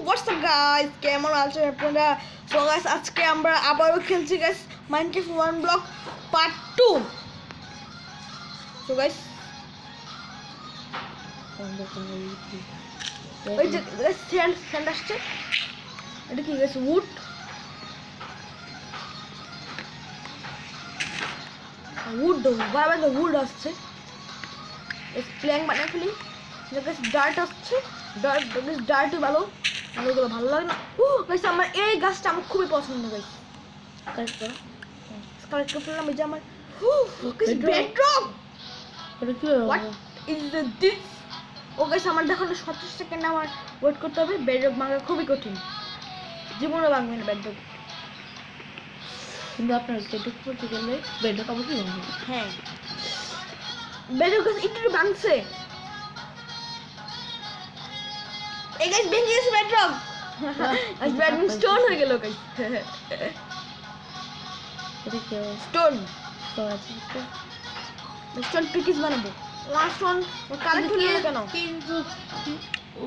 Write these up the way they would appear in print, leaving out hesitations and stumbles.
WhatsApp guys, কেমন আছেন আপনারা? সো গাইস, আজকে আমরা আবারও খেলছি guys Minecraft 1 block part 2। So guys, ওই যে গাইস স্যান্ড আসছে। এটা কি গাইস? উড বারবার উড আসছে। প্ল্যাঙ্ক বানিয়ে ফেলি। গাইস ডার্ট আসছে, ডার্ট ভালো, এগুলো ভালো লাগে না। গাইস আমার এই গাছটা আমার খুবই পছন্দ গাইস। কালেক্ট করে ফেললাম। এই যে আমার bedrock. What is this? Oh guys আমার দেখো 30 সেকেন্ড আমার ওয়েট করতে হবে। বেডরক ভাঙা খুবই কঠিন, জীবনে ভাঙবে না বেডরক। কিন্তু আপনার বেডরক করতে গেলে বেডরক আবার কি ভাঙবে? হ্যাঁ, বেডরক গাছ একটু ভাঙছে। এই গাইস ভেঙে গেছে বেডরক। আজ বেডরক স্টোন হয়ে গেল গাইস। এটা কি স্টোন তো আছে তো স্টোন পিকিস বানাবো। লাস্ট ওয়ান কালেক্ট হলো না কেন? কিন্তু ও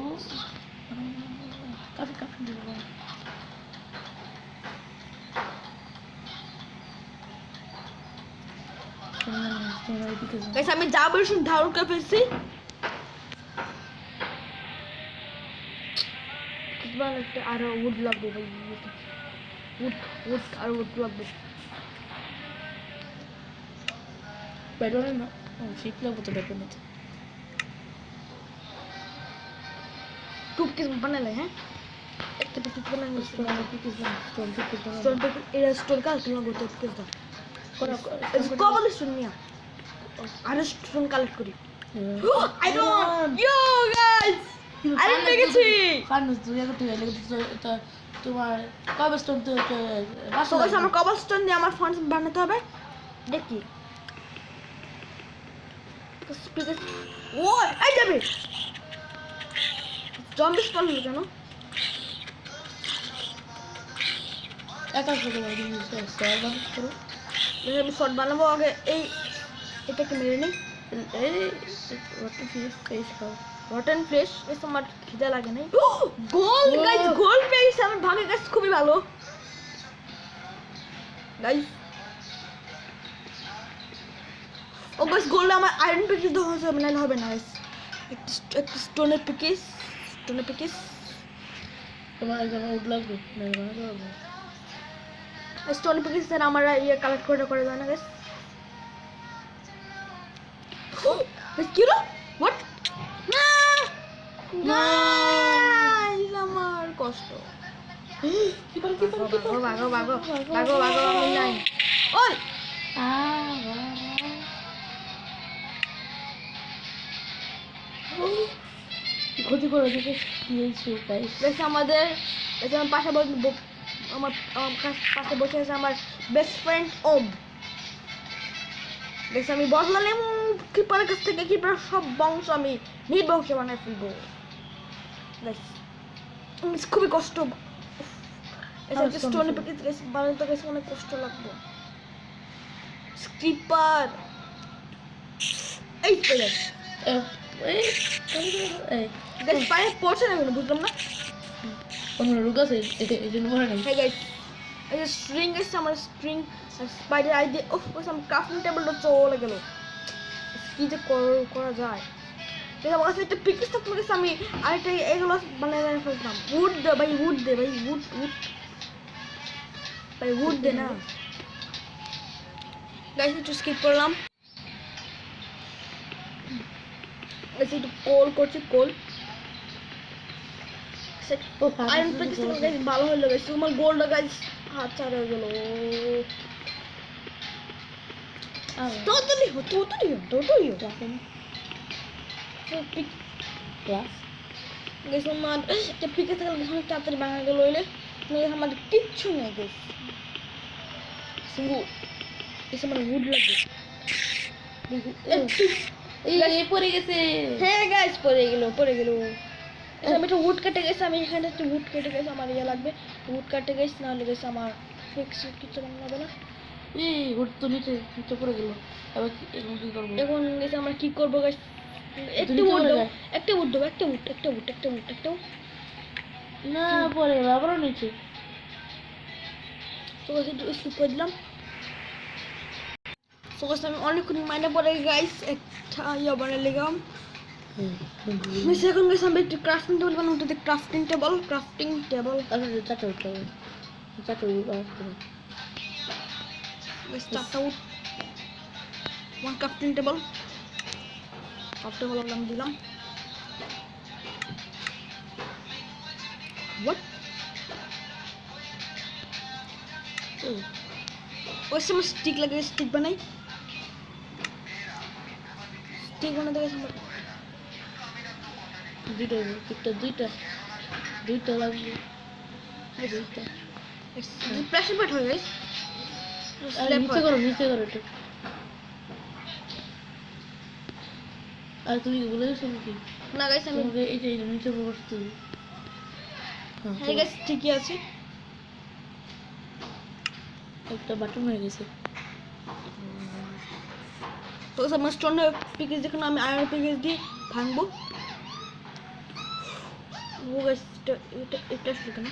কাফি কাফি দিল গাইস আমি যা বলছি ধারণ করে ফেলছি। একটা আরো উড লাগবে ভাই, উড আর উড লাগবে। বেডরক না শিখলে তো বেডরক নিতে টুপকিস বানালে। হ্যাঁ, একটা পিকিস বানালে স্টোন পিকিস বানাও স্টোন এরা স্টোন কালেক্ট করতে টুপকিস দাও। কবল স্টোন নিয়া আর স্টোন কালেক্ট করি। আই ডোন্ট ইউ গাইস, আরে পেয়েছি। ফার্নেস দুইয়া করতে গেলে তো তোমার কবস্টোন তো তো গাইস আমার কবল স্টোন দিয়ে আমার ফার্নেস বানাতে হবে। দেখি পিকিস। ও এই যাবে জম্বি স্পন হলো কেন? একা শুধু সার্ভার করো। আমি শর্ট বানাবো আগে। এটাকে মেরে নিই। এই রটন ফিশ খাও রটন ফ্লেশ এস আমার খিদে লাগে নাই। গোল্ড গাইস, গোল্ড পেয়েছি আমার ভাগে গাইস, খুবই ভালো গাইস। ও গাইস গোল্ড আমার আয়রন পিকিস দেওয়া হবে না, হবে না গাইস। একটা স্টোনের পিকিস তোমার এখানে উড লাগবে না বানাতে হবে স্টোনের পিকিস স্যার আমার ইয়ে কালেক্ট করে দেয় না গাইস। কি হলো? হোয়াট? না গাইস আমার কষ্ট। কি বল কি বল ভাগো আমি নাই। ওই ক্ষতি করে দিকে দিয়েছে গাইস। গাইস আমাদের আমার পাশে আমার পাশে বসে আছে আমার বেস্ট ফ্রেন্ড ওম। গাইস আমি বদলালাম কিপারের কাছ থেকে। কিপার সব বংশ আমি নির্বংশ বানাই ফেলবো গাইস। খুবই কষ্ট। স্টোনে গাইস বানাতে গাইস অনেক কষ্ট লাগবে। স্কিপার এই তো গাইস গাইস পায়ে পড়ছে না কেন বুঝলাম না। কোনো রোগ আছে এই জন্য মনে নেই। হ্যাঁ গাইস, এই যে স্ট্রিং গাইস আমার স্ট্রিং স্পাইডার আইডিয়া। ওহ গাইস আমার ক্রাফটিং টেবিলটা চলে গেল। কি যে করা যায়। কিন্তু আমার কাছে একটা পিকিস থাকতো গাইস, আমি আরেকটা এগুলো বানিয়ে ফেলতাম। উড দে ভাই, উড দে না গাইস। একটু স্কিপ করলাম গাইস। একটু কোল করছি কোল। আয়রন পিকিস গাইস ভালো হলো গাইস। তোমার গোল্ড গাইস হাত ছাড়া হয়ে গেল। তোতলি ক্লাস গাইস আমার একটা পিকিস থাকলে অনেক তাড়াতাড়ি ভাঙা গেল। হইলে আমার কিচ্ছু নেই গাইস। আমার উড লাগবে। এই পড়ে গেছে। হ্যাঁ গাইস পড়ে গেল। আমি একটা উড কেটে গেছি। আমি এখানে একটা উড কেটে গেছি। আমার ইয়ে লাগবে উড কাটে গেছি, নাহলে গেছে আমার ফিক্স কিছু বানাবে না। এই উড তো নিচে পড়ে গেল। এবার এখন কি করবো? এখন গেছে আমরা কি করবো গাইস? একটা উড না পরে আবারও নিচে। তো গাইস একটু স্কিপ করে দিলাম। তো গাইস আমি অনেকক্ষণ মাইনে পরে গাইস একটা ইয়ে বানিয়ে নিলাম। মিস এখন গাইস আমি একটু ক্রাফটিং টেবিল বানাবো। তো ক্রাফটিং টেবিল তারপরে চারটা উঠতে হবে, চারটা উঠতে হবে। গাইস চারটা উঠ ওয়ান ক্রাফটিং টেবিল আমি দিলাম। হোয়াট ওই সময় স্টিক লাগে, স্টিক বানাই। স্টিক বানাতে গেছে দুইটা লাগবে, দুইটা। প্রেশার পেট হয়ে গেছে। আর নিচে করো একটু। আর তুমি বলে গেছো নাকি? না গাইস আমি তোমাকে এই যে নিচে বসতে হবে। হ্যাঁ গাইস ঠিকই আছে। একটা বাটন হয়ে গেছে। তো আমার স্টোন পিকেজ দেখুন, আমি আয়রন পিকেজ দিয়ে ভাঙবো। ও গাইস এটা শুরু কেন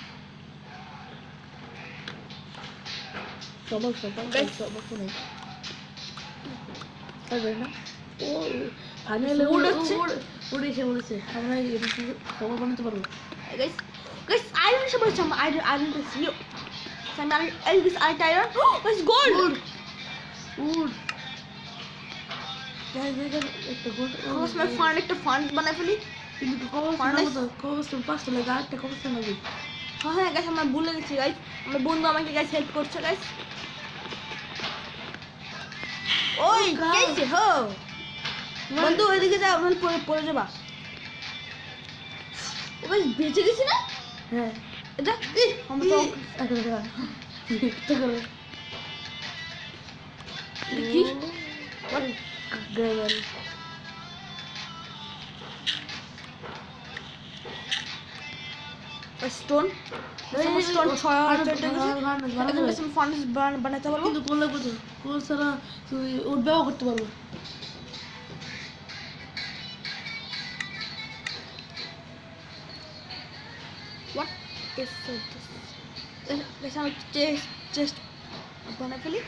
সবাই Guys. শুনে না। ও ফাইনালি Wood হচ্ছে। উড়েছে। আমরা সবাই বানাতে পারবো। গাইস গাইস আয়রন সব আছে। আমার আয়রন পেয়েছি। আমি এই guys iron guys gold wood একটা গোল। গাইস আমি ফান্ড একটা ফান্ড বানাই ফেলি। কিন্তু কবস্টন 5টা লাগে, আরেকটা কবস্টন লাগবে। হ্যাঁ গাইস আমরা ভুলে গেছি গাইস। আমার বন্ধু আমাকে গাইস হেল্প করছে গাইস। ওই কেসে হো বন্ধু ওইদিকে যাও, নাহলে পড়ে যাবা। ও গাইস বেঁচে গেছি না? হ্যাঁ এটা আমরা তো কি গ্রেভেল স্টোন স্টোন 6 ফান্ড বানাতে পারবো। কিন্তু কোন লাগবে তো, কোন ছাড়া তুই ওর ব্যবহার করতে পারবো। What is this? Guys, আমি চেস্ট বানাই ফেলি।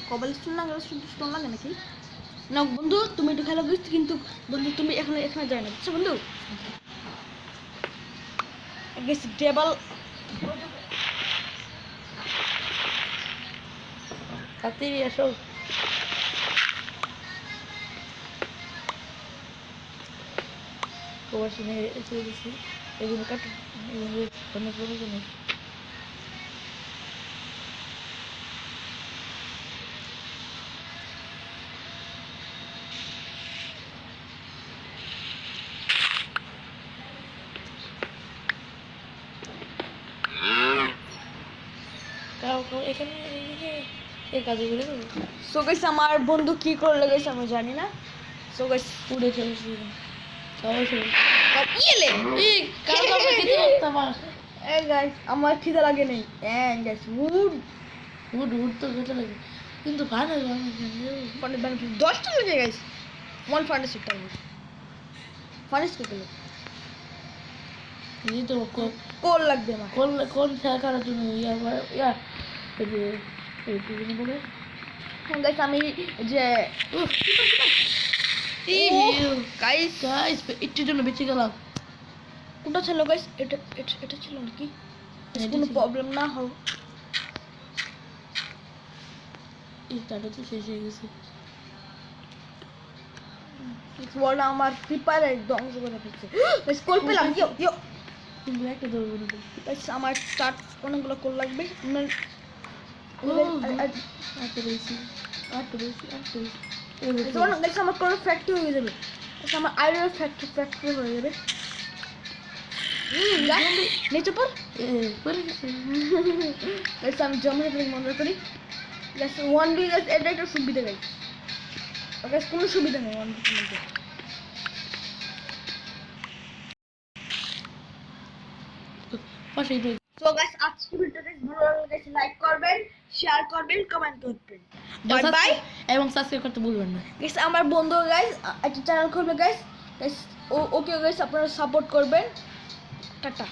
কবল স্টোন না গেলে শুধু স্টোন লাগে নাকি? না বন্ধু তুমি একটু খেলা বুঝতে, কিন্তু বন্ধু তুমি এখানে যায় না বুঝছো বন্ধু। গেছি টেবল তাড়াতাড়ি আসো। তোমার সঙ্গে এসে গেছি, এগুলো কাটো, এগুলো অনেক বড় জিনিস। এখানে এই কাজগুলো সো গাইস আমার বন্ধু কি করলে গাইস আমি জানি না। সো গাইস উড়ে চলেছি সবাই শুনে ইয়েলে খেতে পারতাম। এ গাইস আমার খিদে লাগে নেই। গাইস উড উড তো খেতে লাগে, কিন্তু ভালো ফান্ড বেনিফিট 10টা লাগে guys. One fund system fund করতে লাগে এই তো কোল লাগবে আমার। কোন খেলা করার জন্য ইয়া এই যে এই কি জানি বলে গাইস আমি যে গাইস গাইস একটুর জন্য বেঁচে গেলাম। কোনটা ছিল গাইস? এটা ছিল নাকি? কোনো প্রবলেম না হোক। এই টাটা তো শেষ হয়ে গেছে। বড় আমার প্রিপার ধ্বংস করে ফেলছে। গাইস কোল পেলাম। ইয়ো কিন্তু একটা ধরবো না। গাইস আমার চার অনেকগুলো কোল লাগবে। গাইস আমার কোনো ফ্যাক্টরি হয়ে যাবে। গাইস আমার আয়রন ফ্যাক্টরি হয়ে যাবে। নিচে পর গাইস আমি জমা করে মনে করি। গাইস ওয়ান ডে গাইস এটা একটা সুবিধা গাইস। গাইস কোনো সুবিধা নেই ওয়ান ডে মধ্যে। পাশেই তো সো গাইস আজকে ভিডিওটা ভালো লাগলে গাইস লাইক করবেন, শেয়ার করবেন, কমেন্ট করবেন। বাই বাই এবং সাবস্ক্রাইব করতে ভুলবেন না। গাইস আমার বন্ধু গাইস একটা চ্যানেল খুলবে গাইস। গাইস ওকে গাইস, আপনারা সাপোর্ট করবেন। টাটা।